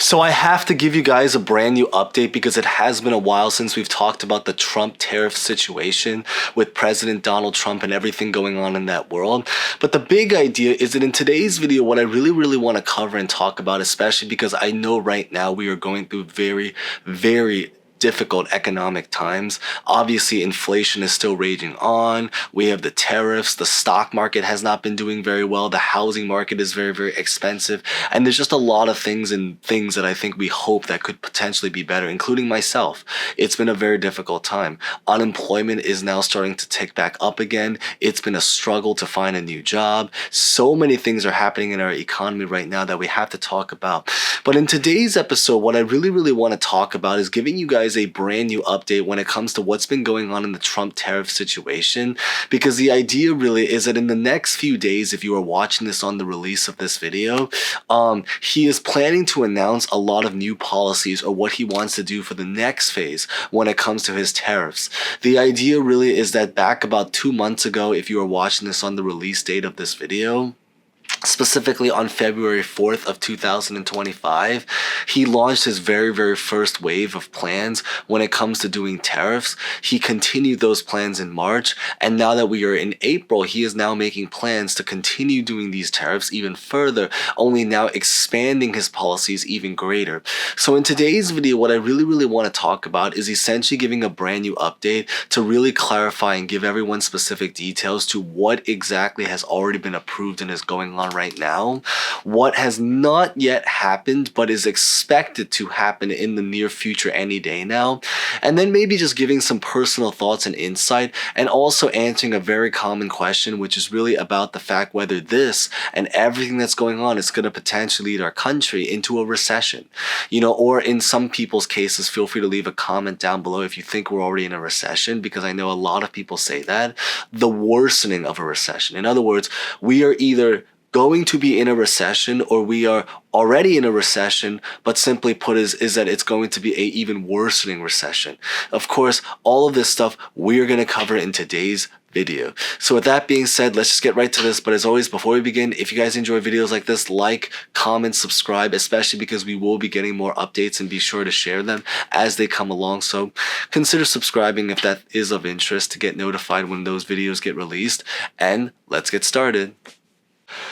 So I have to give you guys a brand new update because it has been a while since we've talked about the Trump tariff situation with President Donald Trump and everything going on in that world. But the big idea is that in today's video, what I really want to cover and talk about, especially because I know right now we are going through very difficult economic times. Obviously, inflation is still raging on. We have the tariffs. The stock market has not been doing very well. The housing market is very expensive. And there's just a lot of things that I think we hope that could potentially be better, including myself. It's been a very difficult time. Unemployment is now starting to tick back up again. It's been a struggle to find a new job. So many things are happening in our economy right now that we have to talk about. But in today's episode, what I really want to talk about is giving you guys a brand new update when it comes to what's been going on in the Trump tariff situation, because the idea really is that in the next few days, if you are watching this on the release of this video, he is planning to announce a lot of new policies or what he wants to do for the next phase when it comes to his tariffs. The idea really is that back about 2 months ago, if you are watching this on the release date of this video, specifically on February 4th of 2025, he launched his very first wave of plans when it comes to doing tariffs. He continued those plans in March, and now that we are in April, he is now making plans to continue doing these tariffs even further, only now expanding his policies even greater. So in today's video, what I really want to talk about is essentially giving a brand new update to really clarify and give everyone specific details to what exactly has already been approved and is going on right now, what has not yet happened but is expected to happen in the near future any day now, and then maybe just giving some personal thoughts and insight, and also answering a very common question, which is really about the fact whether this and everything that's going on is going to potentially lead our country into a recession. Or in some people's cases, feel free to leave a comment down below if you think we're already in a recession, because I know a lot of people say that. The worsening of a recession. In other words, we are either going to be in a recession or we are already in a recession, but simply put is that it's going to be a even worsening recession. Of course, all of this stuff we're going to cover in today's video. So with that being said, let's just get right to this. But as always, before we begin, if you guys enjoy videos like this, like, comment, subscribe, especially because we will be getting more updates, and be sure to share them as they come along. So consider subscribing if that is of interest to get notified when those videos get released. And let's get started.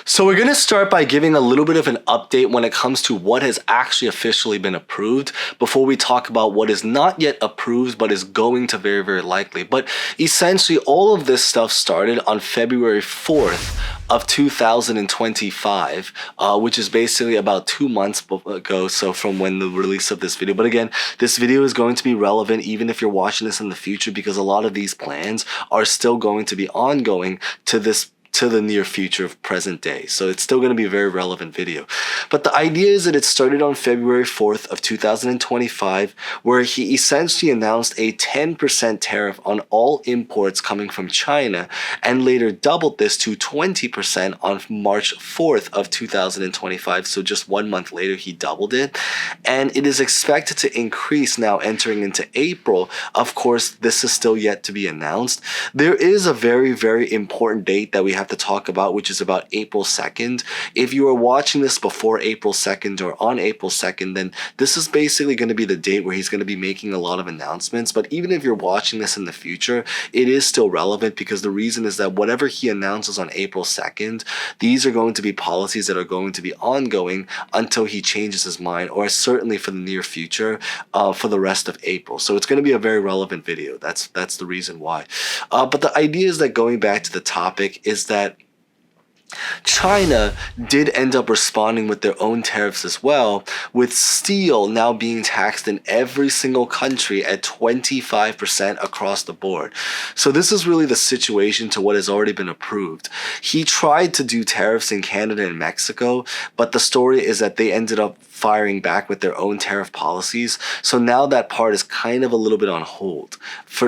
So we're going to start by giving a little bit of an update when it comes to what has actually officially been approved before we talk about what is not yet approved but is going to very likely. But essentially all of this stuff started on February 4th of 2025, which is basically about 2 months ago, so from when the release of this video. But again, this video is going to be relevant even if you're watching this in the future, because a lot of these plans are still going to be ongoing to the near future of present day. So it's still going to be a very relevant video. But the idea is that it started on February 4th of 2025, where he essentially announced a 10% tariff on all imports coming from China, and later doubled this to 20% on March 4th of 2025. So just 1 month later, he doubled it. And it is expected to increase now entering into April. Of course, this is still yet to be announced. There is a very important date that we have to talk about, which is about April 2nd. If you are watching this before April 2nd or on April 2nd, then this is basically going to be the date where he's going to be making a lot of announcements. But even if you're watching this in the future, it is still relevant, because the reason is that whatever he announces on April 2nd, these are going to be policies that are going to be ongoing until he changes his mind, or certainly for the near future, for the rest of April. So it's going to be a very relevant video. That's the reason why. But the idea is that, going back to the topic, is that China did end up responding with their own tariffs as well, with steel now being taxed in every single country at 25% across the board. So this is really the situation to what has already been approved. He tried to do tariffs in Canada and Mexico, but the story is that they ended up firing back with their own tariff policies. So now that part is kind of a little bit on hold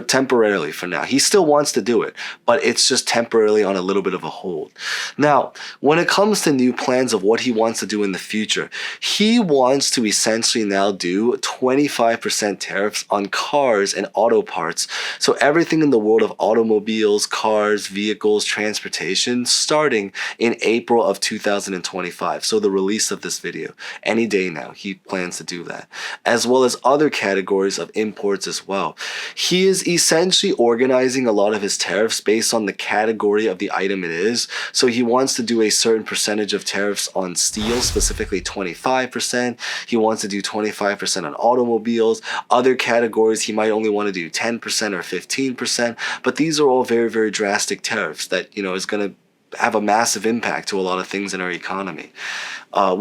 temporarily for now. He still wants to do it, but it's just temporarily on a little bit of a hold. Now, when it comes to new plans of what he wants to do in the future, he wants to essentially now do 25% tariffs on cars and auto parts. So everything in the world of automobiles, cars, vehicles, transportation, starting in April of 2025. So the release of this video, any day day now. He plans to do that, as well as other categories of imports as well. He is essentially organizing a lot of his tariffs based on the category of the item it is. So he wants to do a certain percentage of tariffs on steel, specifically 25%. He wants to do 25% on automobiles. Other categories, he might only want to do 10% or 15%. But these are all very, very drastic tariffs that, is going to have a massive impact to a lot of things in our economy,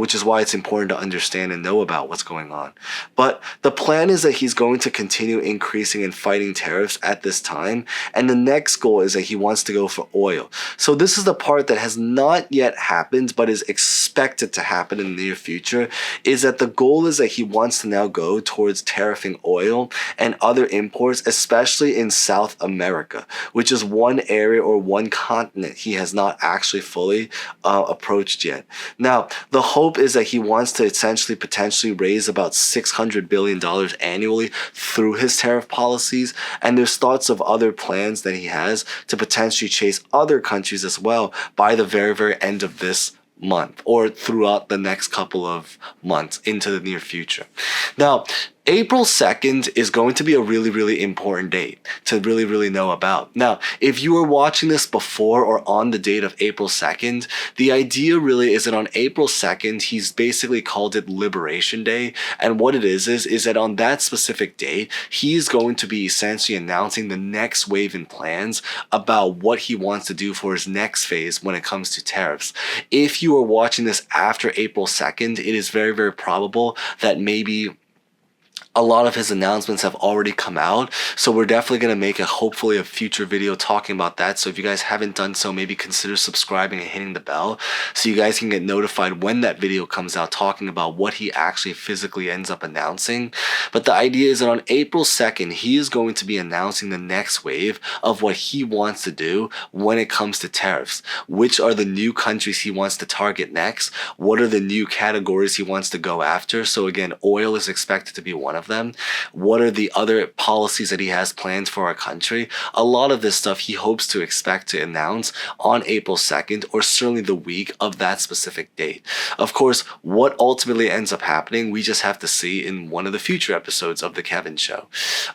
which is why it's important to understand and know about what's going on. But the plan is that he's going to continue increasing and fighting tariffs at this time. And the next goal is that he wants to go for oil. So this is the part that has not yet happened, but is expected to happen in the near future, is that the goal is that he wants to now go towards tariffing oil and other imports, especially in South America, which is one area or one continent he has not actually fully approached yet. Now, the hope is that he wants to essentially potentially raise about $600 billion annually through his tariff policies. And there's thoughts of other plans that he has to potentially chase other countries as well by the very, very end of this month or throughout the next couple of months into the near future. Now, April 2nd is going to be a really, really important date to really, really know about. Now, if you were watching this before or on the date of April 2nd, the idea really is that on April 2nd, he's basically called it Liberation Day. And what it is that on that specific date, he's going to be essentially announcing the next wave in plans about what he wants to do for his next phase when it comes to tariffs. If you are watching this after April 2nd, it is very, very probable that maybe a lot of his announcements have already come out. So we're definitely going to make hopefully a future video talking about that. So if you guys haven't done so, maybe consider subscribing and hitting the bell so you guys can get notified when that video comes out talking about what he actually physically ends up announcing. But the idea is that on April 2nd, he is going to be announcing the next wave of what he wants to do when it comes to tariffs. Which are the new countries he wants to target next? What are the new categories he wants to go after? So again, oil is expected to be one of them. What are the other policies that he has planned for our country? A lot of this stuff he hopes to expect to announce on April 2nd or certainly the week of that specific date. Of course, what ultimately ends up happening, we just have to see in one of the future episodes of The Kevin Show.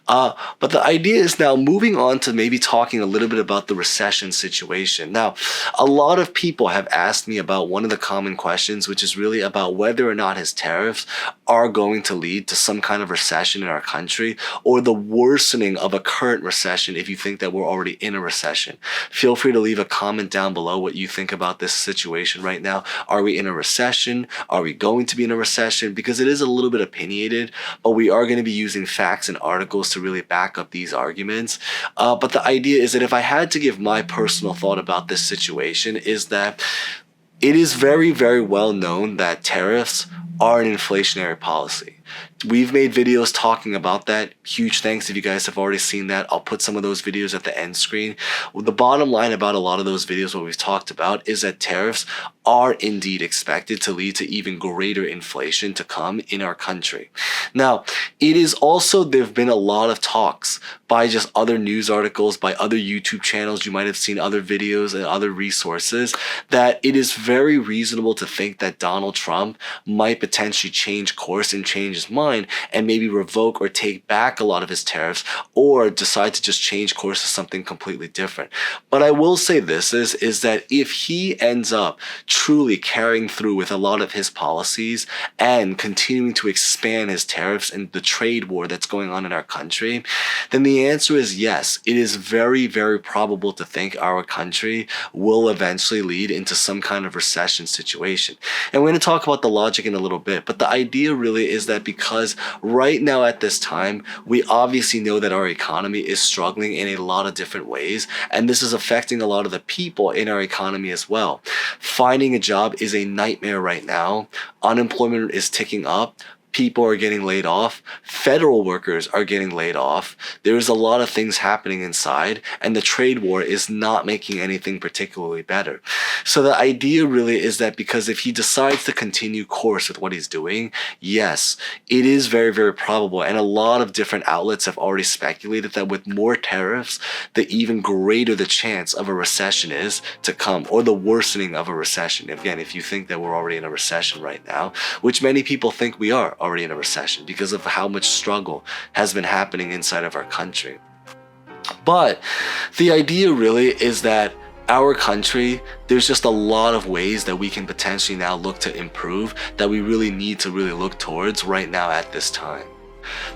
But the idea is now moving on to maybe talking a little bit about the recession situation. Now, a lot of people have asked me about one of the common questions, which is really about whether or not his tariffs are going to lead to some kind of recession in our country or the worsening of a current recession if you think that we're already in a recession. Feel free to leave a comment down below what you think about this situation right now. Are we in a recession? Are we going to be in a recession? Because it is a little bit opinionated, but we are going to be using facts and articles to really back up these arguments. But the idea is that if I had to give my personal thought about this situation is that it is very, very well known that tariffs are an inflationary policy. We've made videos talking about that. Huge thanks if you guys have already seen that. I'll put some of those videos at the end screen. The bottom line about a lot of those videos, what we've talked about, is that tariffs are indeed expected to lead to even greater inflation to come in our country. Now, it is also, there have been a lot of talks by just other news articles, by other YouTube channels, you might have seen other videos and other resources, that it is very reasonable to think that Donald Trump might potentially change course and change his mind and maybe revoke or take back a lot of his tariffs or decide to just change course to something completely different. But I will say this is that if he ends up truly carrying through with a lot of his policies and continuing to expand his tariffs and the trade war that's going on in our country, then the answer is yes. It is very, very probable to think our country will eventually lead into some kind of recession situation. And we're going to talk about the logic in a little bit, but the idea really is that because right now at this time, we obviously know that our economy is struggling in a lot of different ways, and this is affecting a lot of the people in our economy as well. Finding a job is a nightmare right now. Unemployment is ticking up. people are getting laid off, federal workers are getting laid off. There's a lot of things happening inside, and the trade war is not making anything particularly better. So the idea really is that because if he decides to continue course with what he's doing, yes, it is very, very probable, and a lot of different outlets have already speculated that with more tariffs, the even greater the chance of a recession is to come, or the worsening of a recession. Again, if you think that we're already in a recession right now, which many people think we are already in a recession because of how much struggle has been happening inside of our country. But the idea really is that our country, there's just a lot of ways that we can potentially now look to improve that we really need to really look towards right now at this time.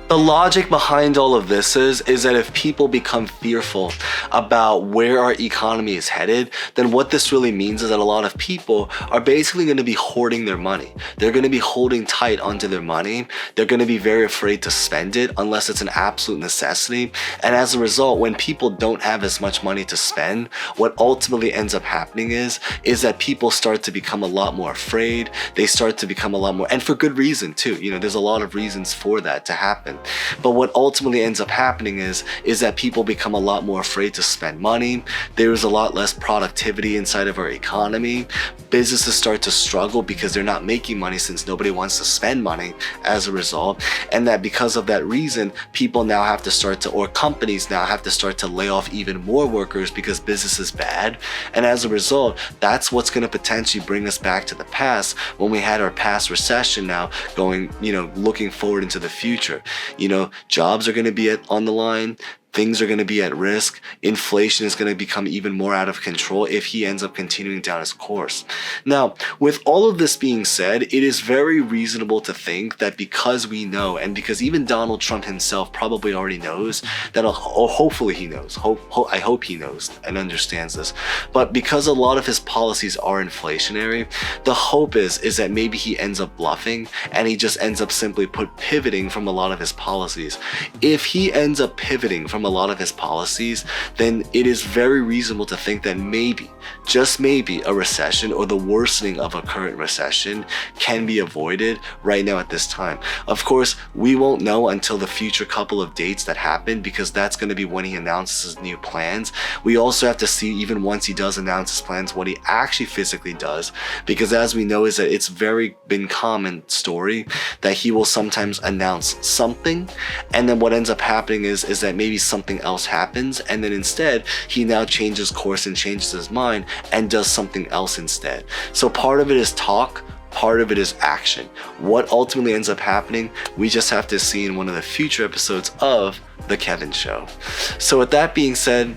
The logic behind all of this is that if people become fearful about where our economy is headed, then what this really means is that a lot of people are basically going to be hoarding their money. They're going to be holding tight onto their money. They're going to be very afraid to spend it unless it's an absolute necessity. And as a result, when people don't have as much money to spend, what ultimately ends up happening is that people start to become a lot more afraid. They start to become a lot more, and for good reason too. You know, there's a lot of reasons for that to happen. But what ultimately ends up happening is that people become a lot more afraid to spend money. There's a lot less productivity inside of our economy. Businesses start to struggle because they're not making money since nobody wants to spend money as a result. And that because of that reason, people now have to start to, or companies now have to start to lay off even more workers because business is bad. And as a result, that's what's going to potentially bring us back to the past when we had our past recession now going, looking forward into the future. Jobs are going to be on the line. Things are going to be at risk. Inflation is going to become even more out of control if he ends up continuing down his course. Now, with all of this being said, it is very reasonable to think that because we know, and because even Donald Trump himself probably already knows, that, or hopefully he knows, I hope he knows and understands this, but because a lot of his policies are inflationary, the hope is that maybe he ends up bluffing and he just ends up simply pivoting from a lot of his policies. If he ends up pivoting from a lot of his policies, then it is very reasonable to think that maybe, just maybe, a recession or the worsening of a current recession can be avoided right now at this time. Of course, we won't know until the future couple of dates that happen, because that's going to be when he announces his new plans. We also have to see, even once he does announce his plans, what he actually physically does, because as we know is that it's very been common story that he will sometimes announce something, and then what ends up happening is that maybe something else happens, and then instead he now changes course and changes his mind and does something else instead. So part of it is talk, part of it is action. What ultimately ends up happening, we just have to see in one of the future episodes of The Kevin Show. So with that being said,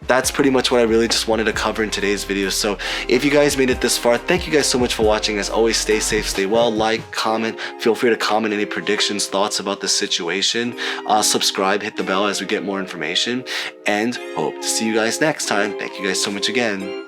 that's pretty much what I really just wanted to cover in today's video. So if you guys made it this far, thank you guys so much for watching. As always, stay safe, stay well, like, comment, feel free to comment any predictions, thoughts about this situation, subscribe, hit the bell as we get more information, and hope to see you guys next time. Thank you guys so much again.